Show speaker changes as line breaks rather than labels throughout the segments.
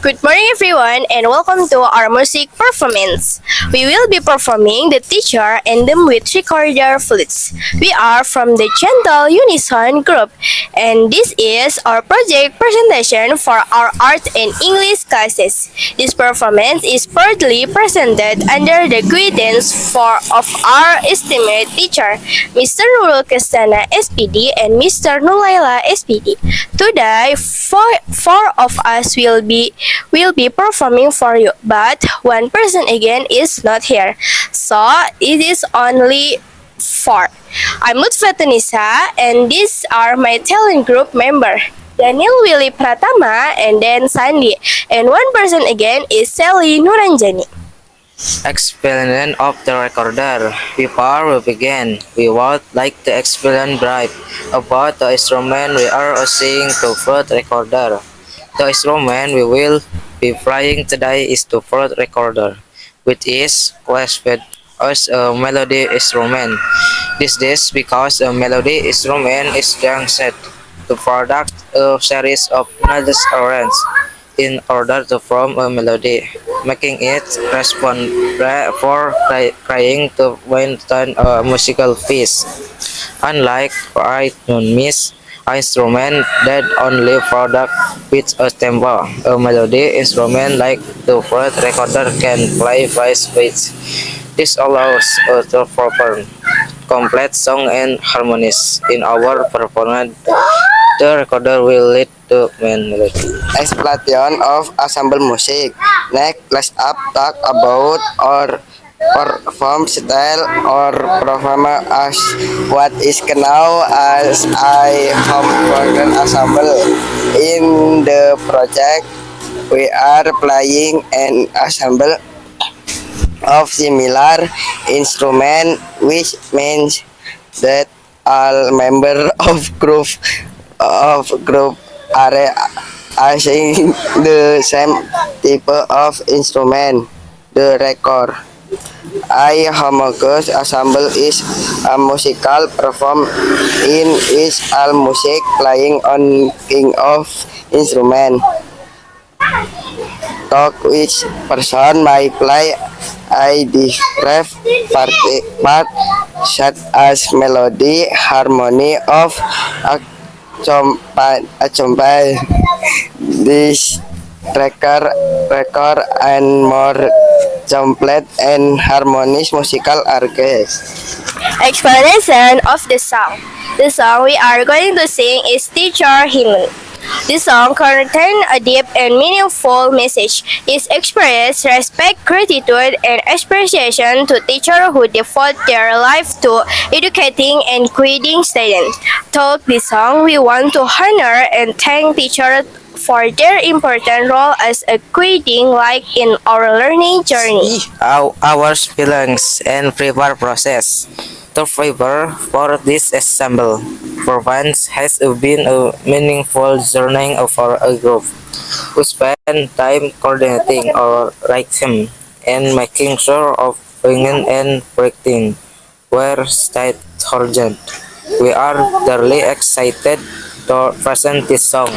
Good morning, everyone, and welcome to our music performance. We will be performing the teacher anthem with recorder flutes. We are from the Gentle Unison group, and this is our project presentation for our art and English classes. This performance is proudly presented under the guidance of our esteemed teacher, Mr. Nurul Kestana SPD and Mr. Nulaila SPD. Today, four of us will be performing for you, but one person again is not here. So it is only four. I'm Lutfatunisa and these are my talent group member. Daniel Willy Pratama and then Sandy. And one person again is Sally Nuranjani.
Explanation of the recorder. Before we begin, we would like to explain brief about the instrument we are using to flute recorder. The instrument we will be playing today is the flute recorder, which is classified as a melody instrument. This is because a melody instrument is set to produce a series of notes arranged in order to form a melody, making it respond for trying to maintain a musical piece. Unlike rhythmic instrument that only produce with a tempo, a melody instrument like the flute recorder can play vice beats. This allows us to perform complete song and harmonies. In our performance, the recorder will lead to main melody.
Explanation of ensemble music. Next, let's talk about our perform style or performer as what is known as a home organ ensemble. In the project, we are playing an ensemble of similar instrument, which means that all members of group are using the same type of instrument. The record. A homogeneous ensemble is a musical perform in which all music playing on king of instrument. Talk which person may play a different part such as melody, harmony of accompany this record and more complete and harmonious musical orchestra.
Explanation of the song. The song we are going to sing is Teacher Hymn. This song contains a deep and meaningful message. It expresses respect, gratitude, and appreciation to teachers who devote their life to educating and guiding students. Through this song, we want to honor and thank teachers for their important role as a guiding light in our learning journey.
Our feelings and prepare process. The favor for this ensemble performance has been a meaningful journey for a group. We spend time coordinating our rhythm and making sure of singing and breathing where state urgent. We are thoroughly excited to present this song.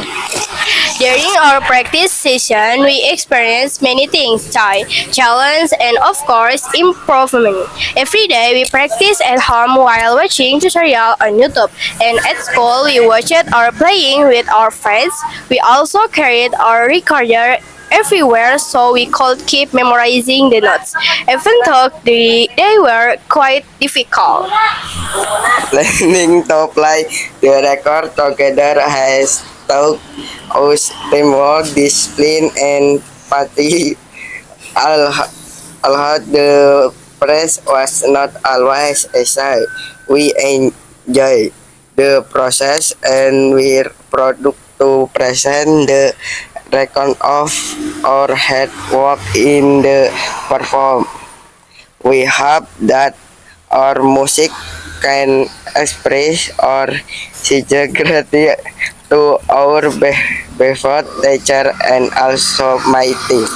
During our practice session, we experienced many things, challenge, and of course, improvement. Every day, we practice at home while watching tutorial on YouTube, and at school, we watched our playing with our friends. We also carried our recorder everywhere so we could keep memorizing the notes, even though they were quite difficult.
Learning to play the record together has taught us teamwork, discipline, and empathy. Although the press was not always easy, we enjoy the process and we're proud to present the record of our hard work in the perform. We hope that our music can express our sincere gratitude to our beloved teacher and also my team.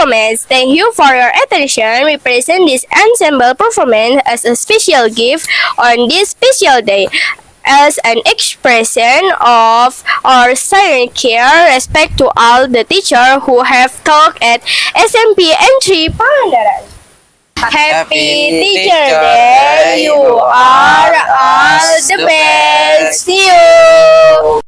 performance. Thank you for your attention. We present this ensemble performance as a special gift on this special day, as an expression of our sincere care, respect to all the teachers who have taught at SMP Entry Pangandaran. Happy Teacher Day! You are all the best! See you!